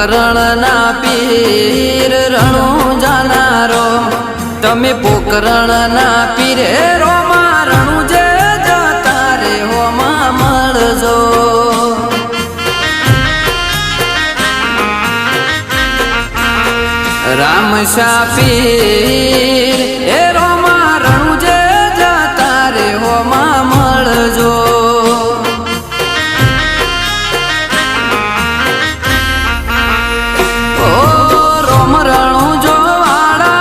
પોકરણના પીર રણું જાનારો તમે પોકરણના પીરે રોમા રણું જે જતા રે હોમાં મળજો રામશા પીર